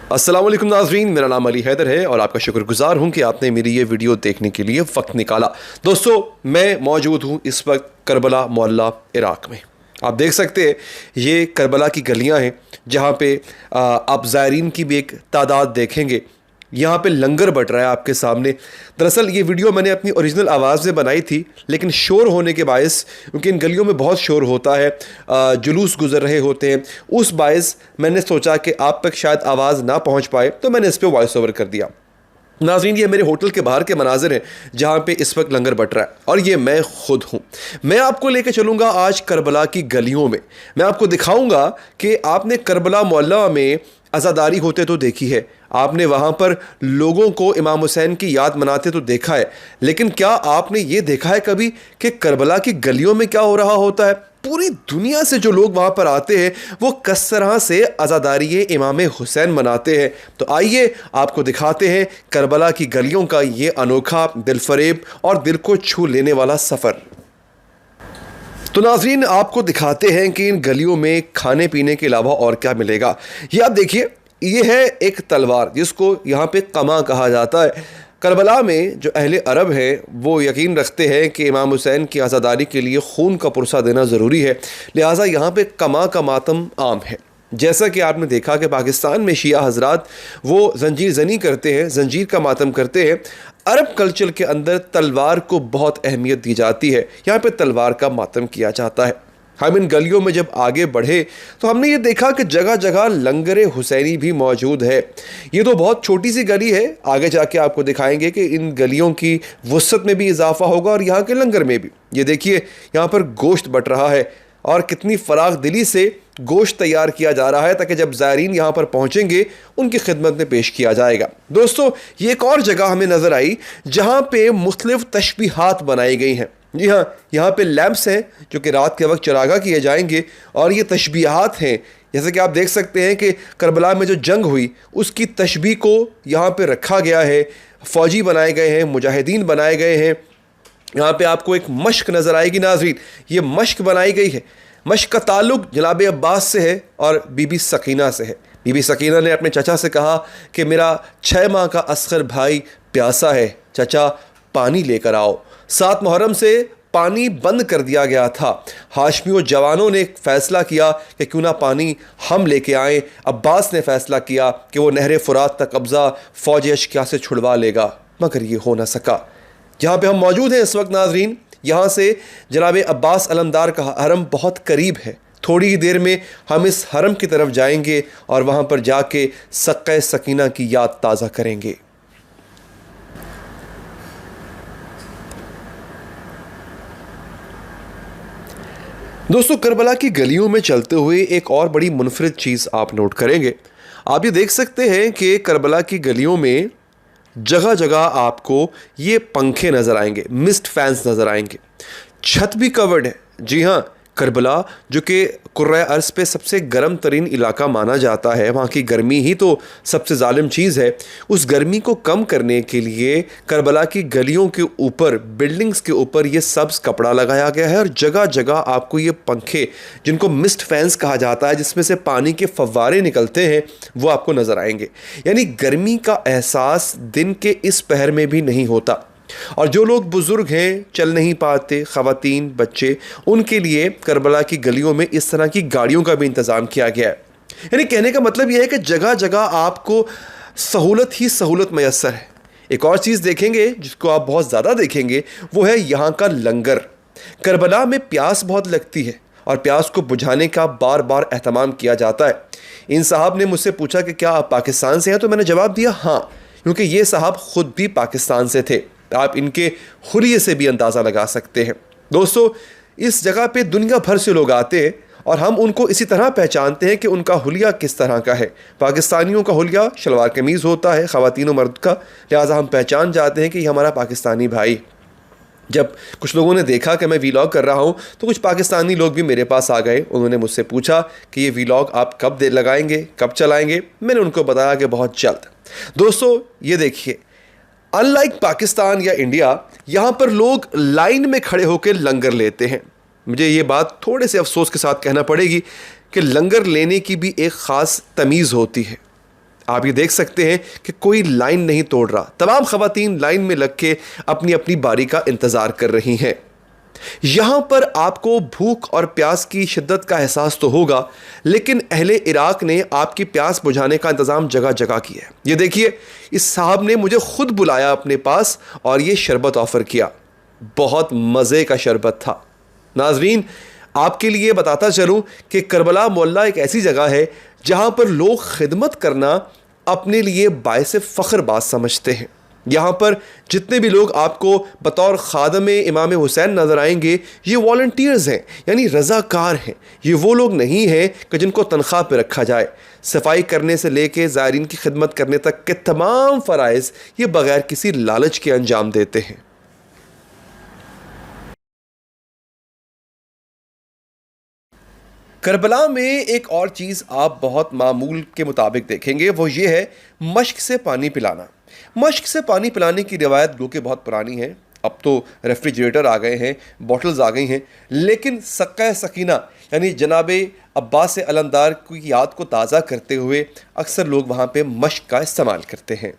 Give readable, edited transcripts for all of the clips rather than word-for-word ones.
अस्सलाम वालेकुम नाज़रीन, मेरा नाम अली हैदर है और आपका शुक्रगुजार हूँ कि आपने मेरी ये वीडियो देखने के लिए वक्त निकाला। दोस्तों, मैं मौजूद हूँ इस वक्त करबला मोहल्ला इराक़ में। आप देख सकते हैं ये करबला की गलियाँ हैं जहाँ पे आप ज़ायरीन की भी एक तादाद देखेंगे। यहाँ पे लंगर बट रहा है आपके सामने। दरअसल ये वीडियो मैंने अपनी ओरिजिनल आवाज़ में बनाई थी, लेकिन शोर होने के बायस, क्योंकि इन गलियों में बहुत शोर होता है, जुलूस गुजर रहे होते हैं, उस बायस मैंने सोचा कि आप तक शायद आवाज़ ना पहुँच पाए, तो मैंने इस पर वॉइस ओवर कर दिया। नाज़रीन, ये मेरे होटल के बाहर के मनाजिर हैं जहाँ पे इस वक्त लंगर बट रहा है और ये मैं खुद हूँ। मैं आपको लेकर चलूँगा आज करबला की गलियों में। मैं आपको दिखाऊँगा कि आपने करबला मोहल्ला में अज़ादारी होते तो देखी है, आपने वहाँ पर लोगों को इमाम हुसैन की याद मनाते तो देखा है, लेकिन क्या आपने ये देखा है कभी कि करबला की गलियों में क्या हो रहा होता है? पूरी दुनिया से जो लोग वहाँ पर आते हैं वो किस तरह से अज़ादारी इमाम हुसैन मनाते हैं। तो आइए आपको दिखाते हैं करबला की गलियों का ये अनोखा, दिलफरेब और दिल को छू लेने वाला सफ़र। तो नाज़रीन, आपको दिखाते हैं कि इन गलियों में खाने पीने के अलावा और क्या मिलेगा। ये आप देखिए, ये है एक तलवार जिसको यहाँ पे कमा कहा जाता है। करबला में जो अहले अरब हैं वो यकीन रखते हैं कि इमाम हुसैन की आज़ादारी के लिए खून का पुरसा देना ज़रूरी है, लिहाजा यहाँ पे कमा का मातम आम है। जैसा कि आपने देखा कि पाकिस्तान में शिया हजरात वो जंजीर जनी करते हैं, जंजीर का मातम करते हैं। अरब कल्चर के अंदर तलवार को बहुत अहमियत दी जाती है, यहाँ पे तलवार का मातम किया जाता है। हम इन गलियों में जब आगे बढ़े तो हमने ये देखा कि जगह जगह लंगर हुसैनी भी मौजूद है। ये तो बहुत छोटी सी गली है, आगे जाके आपको दिखाएंगे कि इन गलियों की वसअत में भी इजाफा होगा और यहाँ के लंगर में भी। ये देखिए, यहाँ पर गोश्त बट रहा है और कितनी फराग दिली से गोश्त तैयार किया जा रहा है ताकि जब ज़ायरीन यहाँ पर पहुँचेंगे उनकी खिदमत में पेश किया जाएगा। दोस्तों, ये एक और जगह हमें नज़र आई जहाँ पे मुख्तलिफ तशबीहात बनाई गई हैं। जी हाँ, यहाँ पे लैंप्स हैं जो कि रात के वक्त चरागा किए जाएंगे और ये तशबीहात हैं। जैसे कि आप देख सकते हैं कि करबला में जो जंग हुई उसकी तशबीह को यहाँ पे रखा गया है। फ़ौजी बनाए गए हैं, मुजाहिदीन बनाए गए हैं। यहाँ पे आपको एक मश्क नज़र आएगी नाज़रीन, ये मश्क बनाई गई है। मश्क का ताल्लुक़ जनाब अब्बास से है और बीबी सकीना से है। बीबी सकीना ने अपने चचा से कहा कि मेरा 6 माह का असगर भाई प्यासा है, चचा पानी लेकर आओ। 7 मुहर्रम से पानी बंद कर दिया गया था। हाशमी जवानों ने फ़ैसला किया कि क्यों ना पानी हम लेके आएँ। अब्बास ने फ़ैसला किया कि वो नहर फ़ुरात तक कब्ज़ा फ़ौज अशकिया से छुड़वा लेगा, मगर ये हो न सका। जहाँ पे हम मौजूद हैं इस वक्त नाज़रीन, यहाँ से जनाब अब्बास अलमदार का हरम बहुत करीब है। थोड़ी ही देर में हम इस हरम की तरफ जाएंगे और वहाँ पर जाके सक्क़े सकीना की याद ताज़ा करेंगे। दोस्तों, करबला की गलियों में चलते हुए एक और बड़ी मुनफरिद चीज़ आप नोट करेंगे। आप ये देख सकते हैं कि करबला की गलियों में जगह जगह आपको ये पंखे नज़र आएंगे, मिस्ट फैंस नज़र आएंगे। छत भी कवर्ड है। जी हाँ, करबला जो कि कुर्रा अर्ज़ पे सबसे गर्म तरीन इलाका माना जाता है, वहाँ की गर्मी ही तो सबसे ज़ालिम चीज़ है। उस गर्मी को कम करने के लिए करबला की गलियों के ऊपर, बिल्डिंग्स के ऊपर ये सब्ज़ कपड़ा लगाया गया है और जगह जगह आपको ये पंखे, जिनको मिस्ट फैंस कहा जाता है, जिसमें से पानी के फव्वारे निकलते हैं, वो आपको नज़र आएंगे। यानी गर्मी का एहसास दिन के इस पहर में भी नहीं होता। और जो लोग बुज़ुर्ग हैं, चल नहीं पाते, ख़वातीन, बच्चे, उनके लिए करबला की गलियों में इस तरह की गाड़ियों का भी इंतज़ाम किया गया है। यानी कहने का मतलब यह है कि जगह जगह आपको सहूलत ही सहूलत मैसर है। एक और चीज़ देखेंगे जिसको आप बहुत ज़्यादा देखेंगे, वो है यहाँ का लंगर। करबला में प्यास बहुत लगती है और प्यास को बुझाने का बार बार एहतमाम किया जाता है। इन साहब ने मुझसे पूछा कि क्या आप पाकिस्तान से हैं, तो मैंने जवाब दिया हाँ, क्योंकि ये साहब ख़ुद भी पाकिस्तान से थे। आप इनके हुलिये से भी अंदाज़ा लगा सकते हैं। दोस्तों, इस जगह पे दुनिया भर से लोग आते हैं और हम उनको इसी तरह पहचानते हैं कि उनका हुलिया किस तरह का है। पाकिस्तानियों का हुलिया शलवार कमीज़ होता है, ख़वातीन और मर्द का, लिहाजा हम पहचान जाते हैं कि ये हमारा पाकिस्तानी भाई। जब कुछ लोगों ने देखा कि मैं वीलॉग कर रहा हूँ तो कुछ पाकिस्तानी लोग भी मेरे पास आ गए। उन्होंने मुझसे पूछा कि ये वीलॉग आप कब लगाएंगे, कब चलाएंगे। मैंने उनको बताया कि बहुत जल्द। दोस्तों, ये देखिए, अनलाइक पाकिस्तान या इंडिया, यहाँ पर लोग लाइन में खड़े होकर लंगर लेते हैं। मुझे ये बात थोड़े से अफसोस के साथ कहना पड़ेगी कि लंगर लेने की भी एक ख़ास तमीज़ होती है। आप ये देख सकते हैं कि कोई लाइन नहीं तोड़ रहा, तमाम खवातीन लाइन में लग के अपनी अपनी बारी का इंतजार कर रही हैं। यहां पर आपको भूख और प्यास की शिद्दत का एहसास तो होगा, लेकिन अहले इराक ने आपकी प्यास बुझाने का इंतज़ाम जगह जगह किया है। ये देखिए, इस साहब ने मुझे खुद बुलाया अपने पास और ये शरबत ऑफ़र किया। बहुत मज़े का शरबत था। नाजरीन, आपके लिए बताता चलूं कि करबला मोहल्ला एक ऐसी जगह है जहां पर लोग खिदमत करना अपने लिए बायसे फ़ख्र बात समझते हैं। यहाँ पर जितने भी लोग आपको बतौर खादम इमाम हुसैन नज़र आएंगे, ये वॉलंटियर्स हैं, यानी रज़ाकार हैं। ये वो लोग नहीं हैं कि जिनको तनख्वाह पे रखा जाए। सफाई करने से लेके ज़ायरीन की खिदमत करने तक के तमाम फ़राइज़ ये बग़ैर किसी लालच के अंजाम देते हैं। करबला में एक और चीज़ आप बहुत मामूल के मुताबिक देखेंगे, वो ये है मश्क से पानी पिलाना। मश्क से पानी पिलाने की रिवायत जो कि बहुत पुरानी है, अब तो रेफ्रिजरेटर आ गए हैं, बॉटल्स आ गई हैं, लेकिन सक्का सकीना यानी जनाबे अब्बास अलमदार की याद को ताज़ा करते हुए अक्सर लोग वहाँ पे मश्क का इस्तेमाल करते हैं।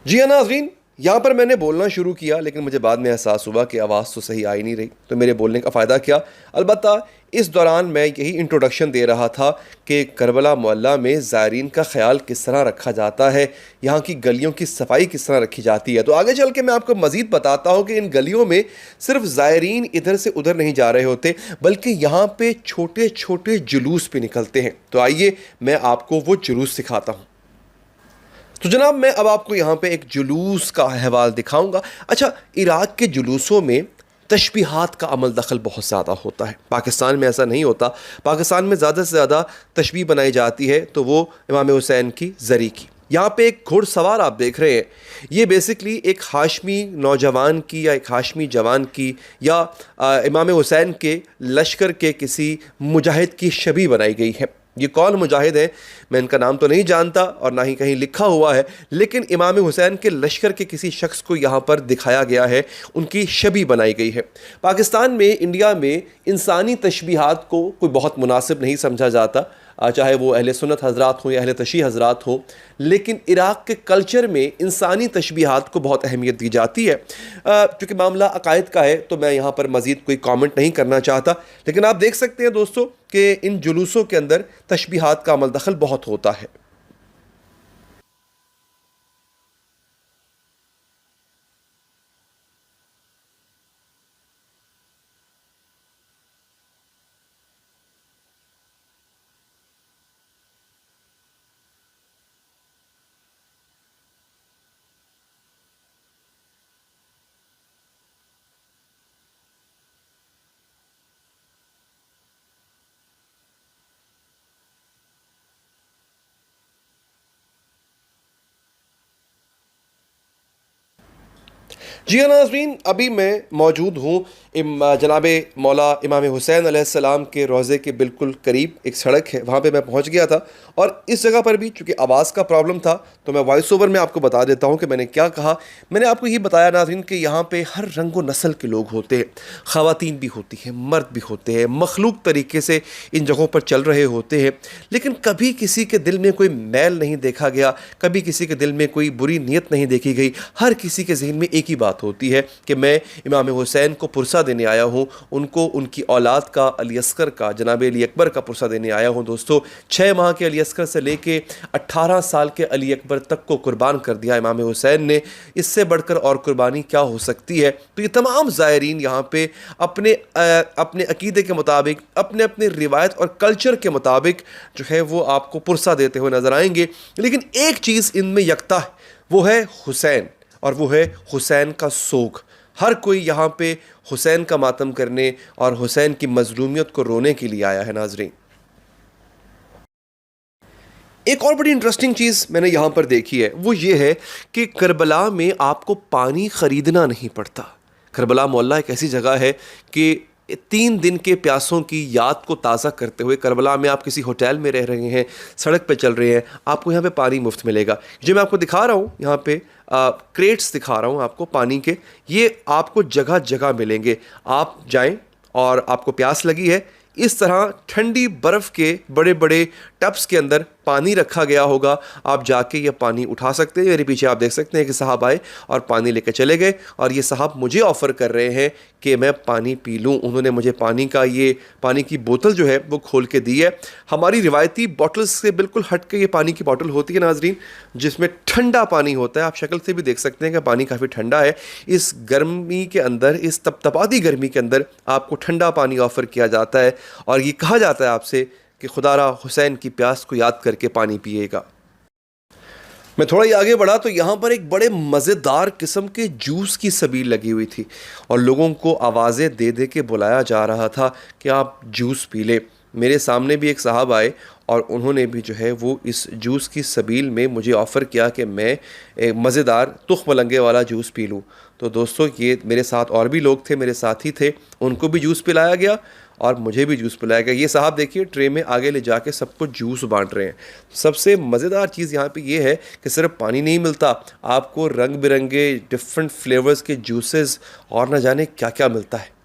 जी हाँ नाज़रीन, यहाँ पर मैंने बोलना शुरू किया, लेकिन मुझे बाद में एहसास हुआ कि आवाज़ तो सही आ ही नहीं रही, तो मेरे बोलने का फ़ायदा क्या। अलबत्ता इस दौरान मैं यही इंट्रोडक्शन दे रहा था कि करबला मोहल्ला में ज़ायरीन का ख्याल किस तरह रखा जाता है, यहाँ की गलियों की सफाई किस तरह रखी जाती है। तो आगे चल के मैं आपको मज़ीद बताता हूँ कि इन गलियों में सिर्फ ज़ायरीन इधर से उधर नहीं जा रहे होते, बल्कि यहाँ पे छोटे छोटे जुलूस भी निकलते हैं। तो आइए मैं आपको वो जुलूस सिखाता हूँ। तो जनाब, मैं अब आपको यहाँ पे एक जुलूस का अहवाल दिखाऊंगा। अच्छा, इराक के जुलूसों में तशबीहात का अमल दखल बहुत ज़्यादा होता है। पाकिस्तान में ऐसा नहीं होता। पाकिस्तान में ज़्यादा से ज़्यादा तशबीह बनाई जाती है तो वो इमाम हुसैन की ज़री की। यहाँ पे एक घुड़सवार आप देख रहे हैं, ये बेसिकली एक हाशमी नौजवान की या एक हाशमी जवान की या इमाम हुसैन के लश्कर के किसी मुजाहिद की शबीह बनाई गई है। ये कौन मुजाहिद है, मैं इनका नाम तो नहीं जानता और ना ही कहीं लिखा हुआ है, लेकिन इमाम हुसैन के लश्कर के किसी शख्स को यहाँ पर दिखाया गया है, उनकी शबीह बनाई गई है। पाकिस्तान में, इंडिया में इंसानी तशबीहात को कोई बहुत मुनासिब नहीं समझा जाता, चाहे वो अहले सुन्नत हज़रात हों या अहले तशी हज़रात हों, लेकिन इराक़ के कल्चर में इंसानी तशबीहात को बहुत अहमियत दी जाती है। चूँकि मामला अकायद का है तो मैं यहाँ पर मज़ीद कोई कमेंट नहीं करना चाहता, लेकिन आप देख सकते हैं दोस्तों कि इन जुलूसों के अंदर तशबीहात का अमल दखल बहुत होता है। जी हाँ नाज़रीन, अभी मैं मौजूद हूँ जनाबे मौला इमाम हुसैन अलैहिस्सलाम के रोज़े के बिल्कुल करीब एक सड़क है, वहाँ पे मैं पहुँच गया था। और इस जगह पर भी चूँकि आवाज़ का प्रॉब्लम था तो मैं वॉइस ओवर में आपको बता देता हूँ कि मैंने क्या कहा। मैंने आपको ये बताया नाज़रीन कि यहाँ पे हर रंग व नस्ल के लोग होते हैं, ख़वातीन भी होती हैं, मर्द भी होते हैं, मखलूक तरीके से इन जगहों पर चल रहे होते हैं, लेकिन कभी किसी के दिल में कोई मैल नहीं देखा गया, कभी किसी के दिल में कोई बुरी नीयत नहीं देखी गई। हर किसी के जहन में एक ही बात होती है कि मैं इमाम हुसैन को पुरसा देने आया हूँ, उनको उनकी औलाद का, अली अस्कर का, जनाब अली अकबर का पुरसा देने आया हूँ। दोस्तों, 6 माह के अली अस्कर से लेके 18 साल के अली अकबर तक को कुर्बान कर दिया इमाम हुसैन ने। इससे बढ़कर और कुर्बानी क्या हो सकती है। तो ये तमाम ज़ायरीन यहाँ पे अपने अकीदे के मुताबिक, अपने अपने रिवायत और कल्चर के मुताबिक जो है वो आपको पुरसा देते हुए नज़र आएंगे। लेकिन एक चीज़ इनमें यकता है, वो है हुसैन, और वो है हुसैन का सोग। हर कोई यहाँ पे हुसैन का मातम करने और हुसैन की मजलूमियत को रोने के लिए आया है। नाजरीन, एक और बड़ी इंटरेस्टिंग चीज़ मैंने यहाँ पर देखी है, वो ये है कि करबला में आपको पानी ख़रीदना नहीं पड़ता। करबला मोहल्ला एक ऐसी जगह है कि 3 दिन के प्यासों की याद को ताज़ा करते हुए, करबला में आप किसी होटल में रह रहे हैं, सड़क पे चल रहे हैं, आपको यहाँ पे पानी मुफ्त मिलेगा। जो मैं आपको दिखा रहा हूँ यहाँ पे क्रेट्स दिखा रहा हूँ आपको पानी के, ये आपको जगह जगह मिलेंगे। आप जाएं और आपको प्यास लगी है, इस तरह ठंडी बर्फ़ के बड़े बड़े टब्स के अंदर पानी रखा गया होगा। आप जाके ये पानी उठा सकते हैं। मेरे पीछे आप देख सकते हैं कि साहब आए और पानी लेकर चले गए और ये साहब मुझे ऑफ़र कर रहे हैं कि मैं पानी पी लूँ। उन्होंने मुझे पानी की बोतल जो है वो खोल के दी है। हमारी रिवायती बॉटल्स से बिल्कुल हट के ये पानी की बोतल होती है नाजरीन, जिसमें ठंडा पानी होता है। आप शक्ल से भी देख सकते हैं कि पानी काफ़ी ठंडा है। इस गर्मी के अंदर, इस तपतपाती गर्मी के अंदर आपको ठंडा पानी ऑफ़र किया जाता है और ये कहा जाता है आपसे कि खुदारा हुसैन की प्यास को याद करके पानी पिएगा। मैं थोड़ा ही आगे बढ़ा तो यहाँ पर एक बड़े मज़ेदार किस्म के जूस की सबील लगी हुई थी और लोगों को आवाज़ें दे दे के बुलाया जा रहा था कि आप जूस पी ले। मेरे सामने भी एक साहब आए और उन्होंने भी जो है वो इस जूस की सबील में मुझे ऑफ़र किया कि मैं एक मज़ेदार तुख मलंगे वाला जूस पी लूँ। तो दोस्तों, ये मेरे साथ और भी लोग थे, मेरे साथी थे, उनको भी जूस पिलाया गया और मुझे भी जूस पिलाया गया। ये साहब देखिए ट्रे में आगे ले जाके सबको जूस बांट रहे हैं। सबसे मज़ेदार चीज़ यहाँ पे ये है कि सिर्फ पानी नहीं मिलता, आपको रंग बिरंगे डिफरेंट फ्लेवर्स के जूसेस और न जाने क्या क्या मिलता है।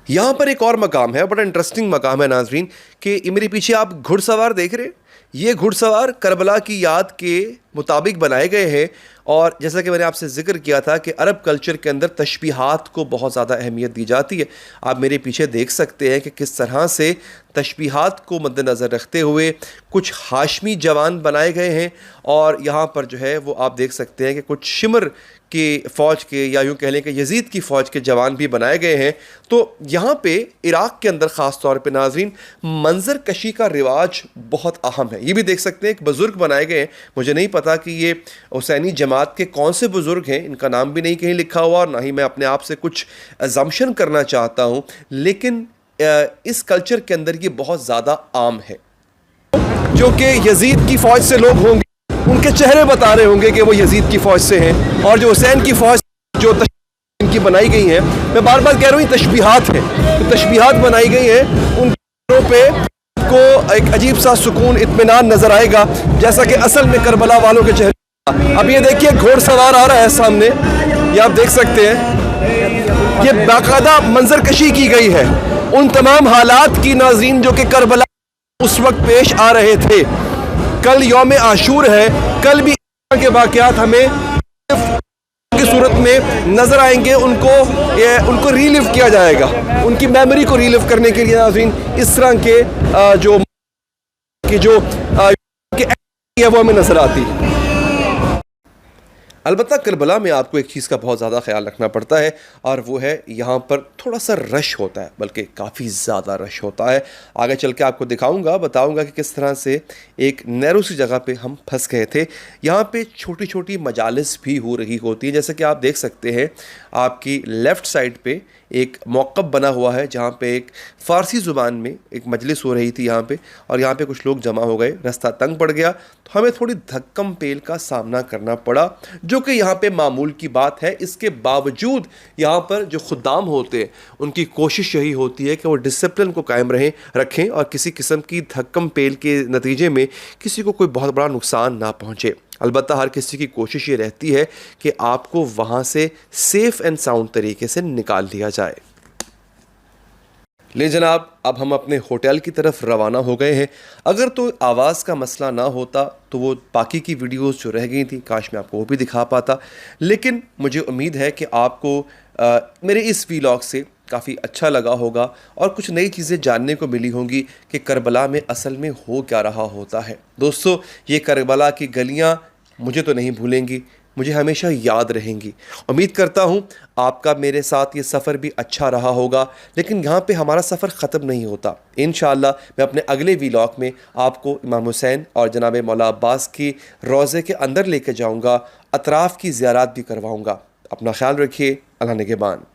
यहाँ पर एक और मकाम है, बड़ा इंटरेस्टिंग मकाम है नाजरीन, कि मेरे पीछे आप घुड़सवार देख रहे हैं। ये घुड़सवार करबला की याद के मुताबिक बनाए गए हैं और जैसा कि मैंने आपसे ज़िक्र किया था कि अरब कल्चर के अंदर तशबीहात को बहुत ज़्यादा अहमियत दी जाती है। आप मेरे पीछे देख सकते हैं कि किस तरह से तशबीहात को मद्देनज़र रखते हुए कुछ हाशमी जवान बनाए गए हैं और यहाँ पर जो है वो आप देख सकते हैं कि कुछ शिमर की फ़ौज के, या यूँ कह लें कि यजीद की फ़ौज के जवान भी बनाए गए हैं। तो यहाँ पे इराक़ के अंदर ख़ास तौर पे नाज़रीन मंज़र कशी का रिवाज बहुत अहम है। ये भी देख सकते हैं एक बुज़ुर्ग बनाए गए हैं। मुझे नहीं पता कि ये हुसैनी जमात के कौन से बुज़ुर्ग हैं, इनका नाम भी नहीं कहीं लिखा हुआ और ना ही मैं अपने आप से कुछ अज़म्पशन करना चाहता हूँ, लेकिन इस कल्चर के अंदर ये बहुत ज़्यादा आम है। जो कि यजीद की फ़ौज से लोग होंगे, उनके चेहरे बता रहे होंगे कि वो यजीद की फ़ौज से हैं और जो हुसैन की फ़ौज जो इनकी बनाई गई हैं, मैं बार बार कह रहा हूँ ये तशबीहात हैं, तो तशबीहात बनाई गई हैं, उन चेहरों पे को एक अजीब सा सुकून, इत्मीनान नज़र आएगा जैसा कि असल में करबला वालों के चेहरे। अब ये देखिए घोड़सवार आ रहा है सामने, ये आप देख सकते हैं, ये बाकायदा मंजर कशी की गई है उन तमाम हालात की नाज़रीन जो कि करबला उस वक्त पेश आ रहे थे। कल यौम आशूर है, कल भी के वाक़यात हमें की सूरत में नज़र आएंगे, उनको रीलिव किया जाएगा, उनकी मेमोरी को रीलिव करने के लिए नाज़रीन इस तरह के जो वो हमें नज़र आती है। अलबत्ता करबला में आपको एक चीज़ का बहुत ज़्यादा ख्याल रखना पड़ता है और वो है यहाँ पर थोड़ा सा रश होता है, बल्कि काफ़ी ज़्यादा रश होता है। आगे चल के आपको दिखाऊंगा, बताऊंगा कि किस तरह से एक नैरो सी जगह पे हम फंस गए थे। यहाँ पे छोटी छोटी मजालिस भी हो रही होती है, जैसे कि आप देख सकते हैं आपकी लेफ़्ट साइड पे एक मौक़िफ़ बना हुआ है जहाँ पे एक फ़ारसी ज़ुबान में एक मजलिस हो रही थी यहाँ पे, और यहाँ पे कुछ लोग जमा हो गए। रास्ता तंग पड़ गया तो हमें थोड़ी धक्कम पेल का सामना करना पड़ा, जो कि यहाँ पे मामूल की बात है। इसके बावजूद यहाँ पर जो खुद्दाम होते हैं उनकी कोशिश यही होती है कि वो डिसिप्लिन को कायम रखें और किसी किस्म की धक्कम पेल के नतीजे में किसी को कोई बहुत बड़ा नुकसान ना पहुँचे। अलबत्ता हर किसी की कोशिश ये रहती है कि आपको वहाँ से सेफ़ एंड साउंड तरीके से निकाल लिया जाए। ले जनाब, अब हम अपने होटल की तरफ रवाना हो गए हैं। अगर तो आवाज़ का मसला ना होता तो वो बाकी की वीडियोस जो रह गई थी काश मैं आपको वो भी दिखा पाता, लेकिन मुझे उम्मीद है कि आपको मेरे इस व्लॉग से काफ़ी अच्छा लगा होगा और कुछ नई चीज़ें जानने को मिली होंगी कि करबला में असल में हो क्या रहा होता है। दोस्तों, ये करबला की गलियां मुझे तो नहीं भूलेंगी, मुझे हमेशा याद रहेंगी। उम्मीद करता हूँ आपका मेरे साथ ये सफ़र भी अच्छा रहा होगा, लेकिन यहाँ पे हमारा सफ़र ख़त्म नहीं होता। इंशाअल्लाह मैं अपने अगले व्लॉग में आपको इमाम हुसैन और जनाब मौला अब्बास की रोज़े के अंदर लेके जाऊँगा, अतराफ़ की ज़ियारत भी करवाऊँगा। अपना ख्याल रखिए। अल्लाह निगहबान।